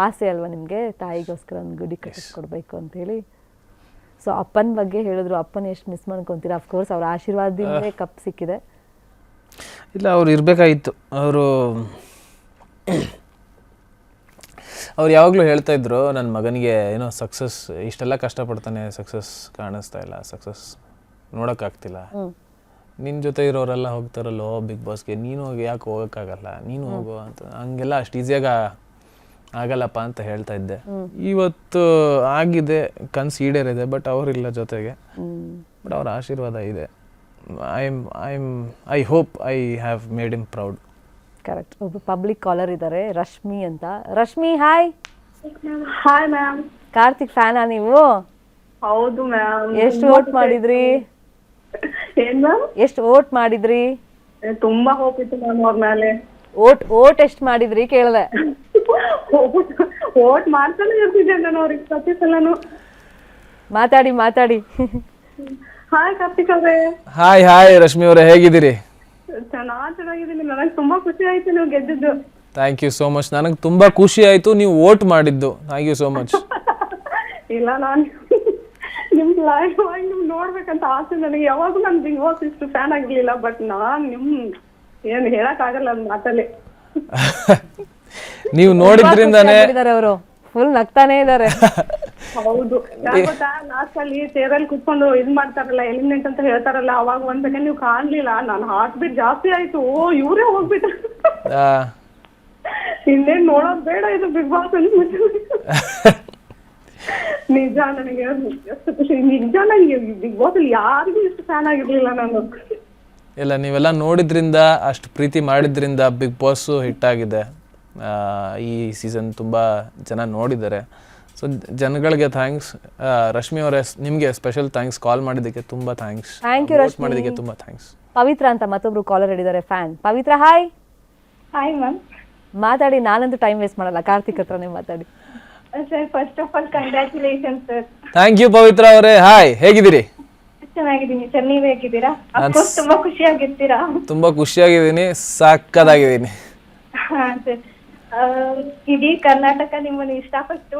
ಆಸೆ ಅಲ್ವಾ ನಿಮಗೆ ತಾಯಿಗೋಸ್ಕರ ಒಂದು ಗುಡಿ ಕಟ್ಟಿಸ್ಕೊಡ್ಬೇಕು ಅಂತೇಳಿ. ಸೊ ಅಪ್ಪನ ಬಗ್ಗೆ ಹೇಳಿದ್ರು, ಅಪ್ಪನ ಎಷ್ಟು ಮಿಸ್ ಮಾಡ್ಕೊತೀರಾ? ಅಫ್ಕೋರ್ಸ್ ಅವ್ರ ಆಶೀರ್ವಾದದಿಂದಲೇ ಕಪ್ ಸಿಕ್ಕಿದೆ. ಇಲ್ಲ, ಅವ್ರು ಇರಬೇಕಾಗಿತ್ತು. ಅವ್ರು ಯಾವಾಗಲೂ ಹೇಳ್ತಾ ಇದ್ರು, ನನ್ನ ಮಗನಿಗೆ ಏನೋ ಸಕ್ಸಸ್ ಇಷ್ಟೆಲ್ಲ ಕಷ್ಟಪಡ್ತಾನೆ, ಸಕ್ಸಸ್ ಕಾಣಿಸ್ತಾ ಇಲ್ಲ, ಸಕ್ಸಸ್ ನೋಡೋಕ್ಕಾಗ್ತಿಲ್ಲ. ನಿನ್ನ ಜೊತೆ ಇರೋರೆಲ್ಲ ಹೋಗ್ತಾರಲ್ಲೋ ಬಿಗ್ ಬಾಸ್ಗೆ, ನೀನು ಹೋಗಿ ಯಾಕೆ ಹೋಗೋಕ್ಕಾಗಲ್ಲ, ನೀನು ಹೋಗೋ ಅಂತ. ಹಂಗೆಲ್ಲ ಅಷ್ಟು ಈಸಿಯಾಗಿ ಆಗಲ್ಲಪ್ಪ ಅಂತ ಹೇಳ್ತಾ ಇದ್ದೆ. ಇವತ್ತು ಆಗಿದೆ, ಕನಸು ಈಡೇರಿದೆ. ಬಟ್ ಅವರಿಲ್ಲ ಜೊತೆಗೆ, ಬಟ್ ಅವ್ರ ಆಶೀರ್ವಾದ ಇದೆ. I hope I have made him proud. Correct. ಒಬ್ಬ ಪಬ್ಲಿಕ್ ಕಾಲರ್ ಇದ್ದಾರೆ, ರಶ್ಮಿ ಅಂತ. Rashmi, hi. Hi ma'am. Karthik ಫ್ಯಾನಾ ನೀವು? ಹೌದು ಮ್ಯಾಮ್. ಎಷ್ಟು ವೋಟ್ ಮಾಡಿದ್ರಿ? ಏನ್ ಮ್ಯಾಮ್? ಎಷ್ಟು ವೋಟ್ ಮಾಡಿದ್ರಿ? ತುಂಬಾ ಹೋಪ್ ಇತ್ತು ಮ್ಯಾಮ್ ಅವ್ರ ಮೇಲೆ. ವೋಟ್ ಎಷ್ಟು ಮಾಡಿದ್ರಿ ಕೇಳಿದೆ. ವೋಟ್ ಮಾಡ್ತಾನೆ ಇರ್ತಿದ್ದೆ ನಾನು ಅವ್ರಿಗೆ ಪ್ರತಿ ಸಲನು. ಮಾತಾಡಿ. ಹಾಯ್ ಕಾರ್ತಿಕ್ ಅವರೇ. ಹಾಯ್ ರಶ್ಮಿ ಅವರೇ, ಹೇಗಿದ್ದೀರಿ? ಚೆನ್ನಾಗಿದ್ದೀನಿ. ನನಗೆ ತುಂಬಾ ಖುಷಿ ಆಯ್ತು ನೀವು ಗೆದ್ದಿದ್ದು. Thank you so much. ನನಗೆ ತುಂಬಾ ಖುಷಿ ಆಯ್ತು ನೀವು ವೋಟ್ ಮಾಡಿದ್ದು. Thank you so much. ಇಲ್ಲ, ನಾನು ನಿಮ್ ಲೈವ್ ಆಗಿ ನಿಮ್ ನೋಡ್ಬೇಕಂತ ಆಸೆ ನನಗೆ. ಯಾವಾಗೂ ನಾನು ಬಿಗ್ ಬಾಸ್ ಇಷ್ಟು ಫ್ಯಾನ್ ಆಗಿರ್ಲಿಲ್ಲ. ಬಟ್ ನಾನ್ ಏನ್ ಹೇಳಕ್ ಆಗಲ್ಲ ಅದ್ ಮಾತಲ್ಲಿ. ನೀವು ನೋಡಿದ್ರಿಂದಾನೇ ಅವರು ಫುಲ್ ನಗ್ತಾನೆ ಇದಾರೆ. ಹೌದು, ಗೊತ್ತಾ, ಲಾಸ್ಟ್ ಅಲ್ಲಿ ಚೇರಲ್ಲಿ ಕುತ್ಕೊಂಡು ಇದ್ ಮಾಡ್ತಾರಲ್ಲ, ಎಲಿಮಿನೇಟ್ ಅಂತ ಹೇಳ್ತಾರಲ್ಲ, ಅವಾಗ ಒಂದ್ ಸೆಕೆಂಡ್ ನೀವು ಕಾಣ್ಲಿಲ್ಲ. ನಾನು ಹಾರ್ಟ್ ಬೀಟ್ ಜಾಸ್ತಿ ಆಯ್ತು. ಇವ್ರೇ ಹೋಗ್ಬಿಟ್ಟ, ಇನ್ನೇನ್ ನೋಡೋದ್ ಬೇಡ ಇದು ಬಿಗ್ ಬಾಸ್ ಅನ್ಸ್ಬಿಟ್ಟು. ನಿಜ, ನನಗೆ ಎಷ್ಟು ಖುಷಿ. ನಿಜ, ನನಗೆ ಬಿಗ್ ಬಾಸ್ ಅಲ್ಲಿ ಯಾರಿಗೂ ಇಷ್ಟು ಫ್ಯಾನ್ ಆಗಿರ್ಲಿಲ್ಲ ನಾನು. ಇಲ್ಲ, ನೀವೆಲ್ಲ ನೋಡಿದ್ರಿಂದ, ಅಷ್ಟು ಪ್ರೀತಿ ಮಾಡಿದ್ರಿಂದ ಬಿಗ್ ಬಾಸ್ ಹಿಟ್ ಆಗಿದೆ. ಈ ಸೀಸನ್ ತುಂಬ ಜನ ನೋಡಿದ್ದಾರೆ. ಸೊ ಜನಗಳಿಗೆ ಥ್ಯಾಂಕ್ಸ್. ರಶ್ಮಿ ಅವರೇ, ನಿಮಗೆ ಸ್ಪೆಷಲ್ ಥ್ಯಾಂಕ್ಸ್. ಕಾಲ್ ಮಾಡಿದ್ದಕ್ಕೆ ತುಂಬ ಥ್ಯಾಂಕ್ಸ್. Thank you Rashmi. ಮಾಡಿದ್ದಕ್ಕೆ ತುಂಬ ಥ್ಯಾಂಕ್ಸ್. ಪವಿತ್ರ ಅಂತ ಮತ್ತೊಬ್ರು ಕಾಲರ್ ಹಿಡಿದಾರೆ, fan. Pavithra, hi. Hi ma'am. ಮಾತಾಡಿ, ನಾನಂತೂ ಟೈಮ್ ವೇಸ್ಟ್ ಮಾಡಲ್ಲ. ಕಾರ್ತಿಕ್ ಹತ್ರನೇ ಮಾತಾಡಿ. Sir, first of all congratulation sir. Thank you Pavithra ಅವರೇ. ಹಾಯ್, ಹೇಗಿದ್ದೀರಿ? ಚೆನ್ನಾಗಿದ್ದೀನಿ ಸರ್, ನೀವ್ ಹೇಗಿದ್ದೀರಾ? ಅಫ್ಕೋರ್ಸ್ ತುಂಬಾ ಖುಷಿಯಾಗಿರ್ತೀರಾ. ತುಂಬಾ ಖುಷಿಯಾಗಿದ್ದೀನಿ, ಸಾಕದಾಗಿದ್ದೀನಿ. ಹಾ ಸರ್, ಇಡೀ ಕರ್ನಾಟಕ ನಿಮ್ಮನ್ನು ಇಷ್ಟಪಟ್ಟು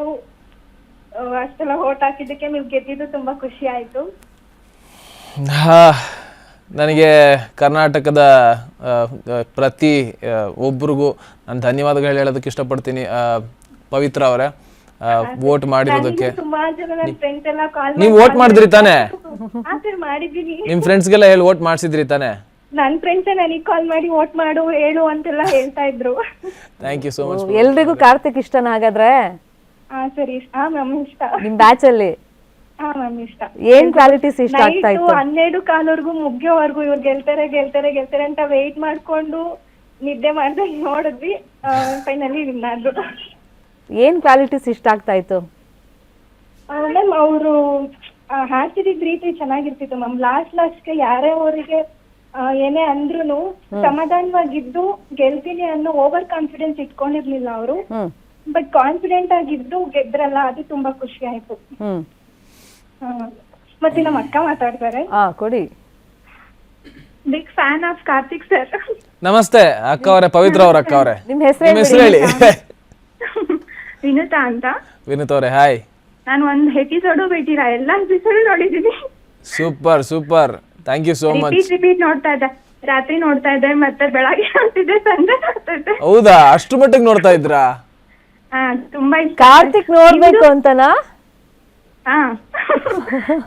ಅಷ್ಟೆಲ್ಲ ಓಟ್ ಹಾಕಿದ್ದಕ್ಕೆ ನೀವು ಗೆದ್ದಿದ್ದು ತುಂಬಾ ಖುಷಿ ಆಯ್ತು. ನನಗೆ ಕರ್ನಾಟಕದ ಪ್ರತಿ ಒಬ್ರಿಗೂ ನಾನು ಧನ್ಯವಾದಗಳು ಹೇಳೋದಕ್ಕೆ ಇಷ್ಟಪಡ್ತೀನಿ. ಪವಿತ್ರ ಅವರೇ, ವೋಟ್ ಮಾಡಿರೋದಕ್ಕೆ. ನೀವು ವೋಟ್ ಮಾಡಿದ್ರಿ ತಾನೇ? ಮಾಡಿದ್ದೀನಿ. ನಿಮ್ ಫ್ರೆಂಡ್ಸ್ಗೆಲ್ಲ ಹೇಳಿ ವೋಟ್ ಮಾಡಿಸಿದ್ರಿ ತಾನೇ? ನನ್ನ ಫ್ರೆಂಡ್ಸ್ ನನಗೆ ಕಾಲ್ ಮಾಡಿ ವೋಟ್ ಮಾಡು ಹೇಳು ಅಂತೆಲ್ಲ ಹೇಳ್ತಾ ಇದ್ರು. Thank you so much. ಎಲ್ರಿಗೂ ಕಾರ್ತಿಕ್ ಇಷ್ಟನ ಹಾಗಾದ್ರೆ? ಸರಿ, ಮ್ಯಾಮ್ ಇಷ್ಟ. ನಿಮ್ ಬ್ಯಾಚ್ ಅಲ್ಲಿ ಮ್ಯಾಮ್ ಇಷ್ಟ. ಏನ್ ಕ್ವಾಲಿಟೀಸ್ ಇಷ್ಟ ಆಗ್ತಾ ಇತ್ತು? 12 ಕಾಲವರೆಗೂ ಮುಗಿಯೋವರೆಗೂ ಇವ್ರು ಗೆಲ್ತಾರೆ ಅಂತ ವೇಟ್ ಮಾಡ್ಕೊಂಡು ನಿದ್ದೆ ಮಾಡ್ದೆ ನೋಡಿದ್ವಿ. ಫೈನಲಿ ವಿನ್ ಆದ್ರು. ಏನ್ ಕ್ವಾಲಿಟೀಸ್ ಇಷ್ಟ ಆಗ್ತಾ ಇತ್ತು? ಮ್ಯಾಮ್ ಅವರು ಹಾಡ್ತಿದ್ದ ರೀತಿ ಚೆನ್ನಾಗಿರ್ತಿತ್ತು ಮ್ಯಾಮ್. ಲಾಸ್ಟ್ಗೆ ಯಾರೇ ಅವರಿಗೆ ಏನೇ ಅಂದ್ರೂ ಸಮಾಧಾನವಾಗಿದ್ದು ಗೆಲ್ತೀನಿ ಅನ್ನೋ ಓವರ್ ಕಾನ್ಫಿಡೆನ್ಸ್ ಇಟ್ಕೊಂಡಿರ್ಲಿಲ್ಲ ಅವರು. ಬಟ್ ಕಾನ್ಫಿಡೆಂಟ್ ಆಗಿದ್ದು ಗೆದ್ರಲ್ಲ, ಅದು ತುಂಬಾ ಖುಷಿ ಆಯ್ತು. ಮತ್ತೆ ನಮ್ಮ ಅಕ್ಕ ಮಾತಾಡ್ತಾರೆ. ಕೊಡಿ. Big fan of Karthik sir. ನಮಸ್ತೆ ಅಕ್ಕ ಅವರೇ, ಪವಿತ್ರ ಅವ್ರ ಅಕ್ಕ ಅವರೇ. ನಿಮ್ ಹೆಸರು ಹೇಳಿ. ವಿನುತಾ ಅಂತ. ವಿನುತಾ ಅವರೇ, ಹಾಯ್. ನಾನು ಒಂದ್ ಎಪಿಸೋಡು ಬಿಟ್ಟಿರಾ, ಎಲ್ಲಾ ಎಪಿಸೋಡ್ ನೋಡಿದೀನಿ. Super. Thank you so much. Repeat ನೋಡ್ತಾ ಇದ್ದೆ, ರಾತ್ರಿ ನೋಡ್ತಾ ಇದ್ದೆ, ಮತ್ತೆ ಬೆಳಗ್ಗೆ ನೋಡ್ತಿದ್ದೆ, ಸಂಜೆ ನೋಡ್ತಾ ಇದ್ದೆ. ಹೌದಾ, ಅಷ್ಟು ಮಟ್ಟಿಗೆ ನೋಡ್ತಾ ಇದ್ರಾ? ತುಂಬಾ ಇಷ್ಟ. ಕಾರ್ತಿಕ್ ನೋಡ್ಬೇಕು ಅಂತನಾ?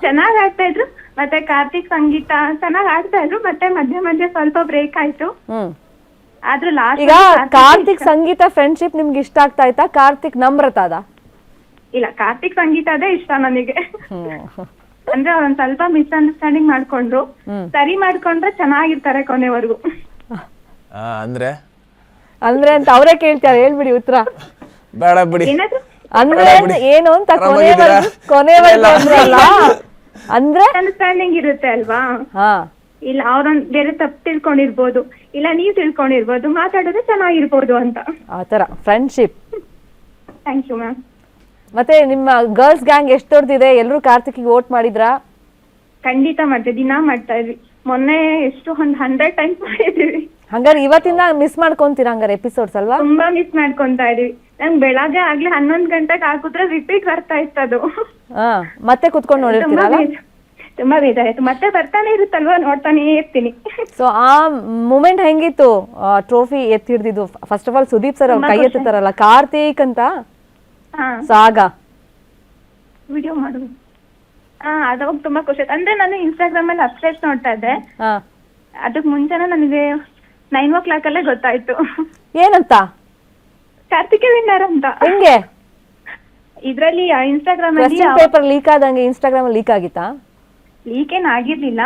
ಚೆನ್ನಾಗ್ ಆಡ್ತಾ ಇದ್ರು. ಮತ್ತೆ ಕಾರ್ತಿಕ್ ಸಂಗೀತ ಚೆನ್ನಾಗ್ ಆಡ್ತಾ ಇದ್ರು. ಮತ್ತೆ ಮಧ್ಯೆ ಸ್ವಲ್ಪ ಬ್ರೇಕ್ ಆಯ್ತು. ಆದ್ರೂ ಲಾಸ್ಟ್ ಈಗ ಕಾರ್ತಿಕ್ ಸಂಗೀತ ಫ್ರೆಂಡ್ಶಿಪ್ ನಿಮ್ಗೆ ಇಷ್ಟ ಆಗ್ತಾ ಇತ್ತಾ? ಕಾರ್ತಿಕ್ ನಮ್ರತಾದ? ಇಲ್ಲ, ಕಾರ್ತಿಕ್ ಸಂಗೀತ ಅದೇ ಇಷ್ಟ ನನಗೆ. ಅಂದ್ರೆ ಒಂದ್ ಸ್ವಲ್ಪ ಮಿಸ್ಅಂಡರ್ಸ್ಟ್ಯಾಂಡಿಂಗ್ ಮಾಡ್ಕೊಂಡ್ರು, ಸರಿ ಮಾಡ್ಕೊಂಡ್ರೆ ಚೆನ್ನಾಗಿರ್ತಾರೆ ಕೊನೆವರೆಗೂ. ಅಂದ್ರೆ ಅಂತ ಅವರೇ ಕೇಳ್ತಾರೆ, ಹೇಳ್ಬಿಡಿ ಉತ್ತರ. ಬೇಡ ಬಿಡಿ. ಅಂದ್ರೆ ಏನು ಅಂತ ಕೊನೆವರೆಗೂ ಅಂದ್ರೆ ಅಂಡರ್ಸ್ಟ್ಯಾಂಡಿಂಗ್ ಇರುತ್ತೆ ಅಲ್ವಾ? ಇಲ್ಲ ಅವ್ರೊಂದ್ ಬೇರೆ ತಪ್ಪು ತಿಳ್ಕೊಂಡಿರ್ಬೋದು, ಇಲ್ಲ ನೀವ್ ತಿಳ್ಕೊಂಡಿರ್ಬೋದು, ಮಾತಾಡೋದು ಚೆನ್ನಾಗಿರ್ಬೋದು ಅಂತ. ಆತರ ಫ್ರೆಂಡ್ಶಿಪ್. Thank you ma'am. ಮತ್ತೆ ನಿಮ್ಮ ಗರ್ಲ್ಸ್ ಗ್ಯಾಂಗ್ ಎಷ್ಟು ದೊಡ್ಡದಿದೆ? ಎಲ್ಲರೂ ಕಾರ್ತಿಕ್ಗೆ ವೋಟ್ ಮಾಡಿದ್ರಾ? ಖಂಡಿತ ಮಾಡ್ತೀವಿ, ದಿನ ಮಾಡ್ತಾ ಇದ್ವಿ. ಮೊನ್ನೆ ಎಷ್ಟು 100 ಟೈಮ್ಸ್ ಮಾಡಿದೀವಿ. ಹಂಗಾರೆ ಇವತ್ತಿಂದ ಮಿಸ್ ಮಾಡ್ಕೊಂತೀರಾ ಹಂಗಾರೆ ಎಪಿಸೋಡ್ಸ್ ಅಲ್ವಾ? ತುಂಬಾ ಮಿಸ್ ಮಾಡ್ಕೊಂತಾ ಇದೀವಿ. ನಂಗೆ ಬೆಳಗ್ಗೆ ಆಗ್ಲೇ 11 ಗಂಟೆಗೆ ಹಾಕಿದ್ರೆ ರಿಪೀಟ್ ಬರ್ತಾ ಇತ್ತು ಅದು. ಹಾ ಮತ್ತೆ ಕುತ್ಕೊಂಡು ನೋಡಿರ್ತೀರಲ್ಲ. ತುಂಬಾ ಬೇಜಾರಾಯ್ತು. ಮತ್ತೆ ಬರ್ತಾನೆ ಇರುತ್ತಲ್ವಾ, ನೋಡ್ತಾನೆ ಇರ್ತೀನಿ. ಸೊ ಆ ಮೂಮೆಂಟ್ ಹೆಂಗಿತ್ತು ಟ್ರೋಫಿ ಎತ್ತಿ ಹಿಡ್ದಿದ್ದು? First of all Sudeep sir ಅವ್ರು ಕೈ ಎತ್ತುತ್ತಾರಲ್ಲ ಕಾರ್ತಿಕ್ ಅಂತ, ಸೊ ಆಗ ವಿಡಿಯೋ ಮಾಡುದು ಅದಾಗ ತುಂಬಾ ಖುಷಿ ಆಯ್ತು. ಅಂದ್ರೆ ನಾನು ಇನ್ಸ್ಟಾಗ್ರಾಮ್ ಅಲ್ಲಿ ಅಪ್ಡೇಟ್ಸ್ ನೋಡ್ತಾ ಇದ್ದೆ, ಅದಕ್ ಮುಂಚೆನೆ ನನಗೆ 9 ಅಲ್ಲೇ ಗೊತ್ತಾಯ್ತು. ಏನಂತ? ಕಾರ್ತಿಕ್ ವಿನ್ನರ್ ಅಂತ. ಹೆಂಗೆ? ಇದ್ರಲ್ಲಿ ಇನ್ಸ್ಟಾಗ್ರಾಮ್ ಅಲ್ಲಿ ಪೇಪರ್ ಲೀಕ್ ಆದಂಗೆ ಇನ್ಸ್ಟಾಗ್ರಾಮ್ ಲೀಕ್ ಆಗಿತ್ತಾ? ಲೀಕ್ ಏನ್ ಆಗಿರ್ಲಿಲ್ಲ,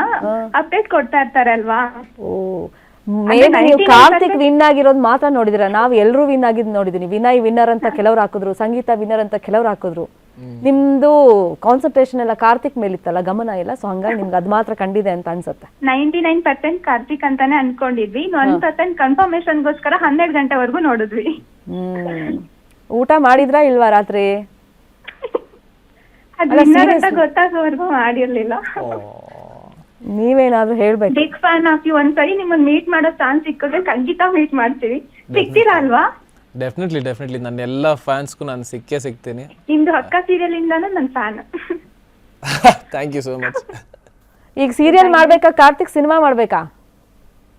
ಅಪ್ಡೇಟ್ ಕೊಡ್ತಾ ಇರ್ತಾರಲ್ವಾ. ಓ ಮೇ ಬಿ ನೀವು ಕಾರ್ತಿಕ್ ವಿನ್ ಆಗಿರೋದು ಮಾತ್ರ ನೋಡಿದಿರ, ನಾವು ಎಲ್ಲರೂ ವಿನ್ ಆಗಿದ್ ನೋಡಿದೀನಿ. ವಿನಯ್ ವಿನ್ನರ್ ಅಂತ ಕೆಲವ್ರು ಹಾಕಿದ್ರು, ಸಂಗೀತ ವಿನ್ನರ್ ಅಂತ ಕೆಲವ್ರು ಹಾಕಿದ್ರು. ನಿಮ್ದು ಕಾನ್ಸಂಟ್ರೇಷನ್ ಎಲ್ಲ ಕಾರ್ತಿಕ್ ಮೇಲಿತ್ತಲ್ಲ, ಗಮನ ಇಲ್ಲ. ಸೊ ಹಂಗಾಗಿ ನಿಮ್ಗೆ ಅದ್ ಮಾತ್ರ ಕಂಡಿದೆ ಅಂತ ಅನ್ಸುತ್ತೆ. 99% ಕಾರ್ತಿಕ್ ಅಂತಾನೆ ಅನ್ಕೊಂಡಿದ್ವಿ. 1% ಕನ್ಫರ್ಮೇಶನ್ಗೋಸ್ಕರ 12 ಗಂಟೆವರೆಗೂ ನೋಡಿದ್ವಿ. ಊಟ ಮಾಡಿದ್ರಾ ಇಲ್ವಾ ರಾತ್ರಿ? ಗೊತ್ತಾಗೋವರೆಗೂ ಮಾಡಿರ್ಲಿಲ್ಲ. ನೀವೇನಾದ್ರೂ ಹೇಳ್ಬೇಕು. Big fan of you. ಒಂದ್ಸರಿ ನಿಮ್ಮನ್ನ ಮೀಟ್ ಮಾಡೋ ಚಾನ್ಸ್ ಸಿಕ್ಕಿದ್ರೆ ಖಂಡಿತ ಮೀಟ್ ಮಾಡ್ತೀವಿ. ಸಿಗ್ತೀರಾ ಅಲ್ವಾ? ಡೆಫಿನೆಟ್ಲಿ ನನ್ನ ಎಲ್ಲ ಫ್ಯಾನ್ಸ್ಗೂ ನಾನು ಸಿಗ್ತೀನಿ. ನಿಮ್ದು ಅಕ್ಕ ಸೀರಿಯಲ್ ಇಂದಾನು ನನ್ನ fan. Thank you so much. ಈಗ ಸೀರಿಯಲ್ ಮಾಡ್ಬೇಕಾ ಕಾರ್ತಿಕ್ ಸಿನಿಮಾ ಮಾಡ್ಬೇಕಾ?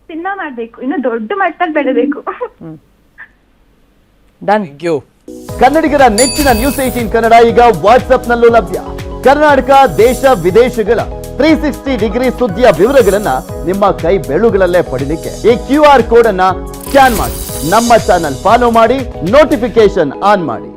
ಸಿನಿಮಾ ಮಾಡ್ಬೇಕು, ಇನ್ನು ದೊಡ್ಡ ಮಟ್ಟದಲ್ಲಿ ಬೆಳೆಬೇಕು. ಡನ್. Thank you. ಕನ್ನಡಿಗರ ನೆಚ್ಚಿನ ನ್ಯೂಸ್ 18 ಕನ್ನಡ ಈಗ ವಾಟ್ಸ್ಆಪ್ ನಲ್ಲೂ ಲಭ್ಯ. ಕರ್ನಾಟಕ ದೇಶ ವಿದೇಶಗಳ 360 ಡಿಗ್ರಿ ಸುದ್ದಿಯ ವಿವರಗಳನ್ನ ನಿಮ್ಮ ಕೈ ಬೆರಳುಗಳಲ್ಲೇ ಪಡಿಲಿಕ್ಕೆ ಈ QR ಕೋಡ್ ಅನ್ನ ಸ್ಕ್ಯಾನ್ ಮಾಡಿ, ನಮ್ಮ ಚಾನಲ್ ಫಾಲೋ ಮಾಡಿ, ನೋಟಿಫಿಕೇಶನ್ ಆನ್ ಮಾಡಿ.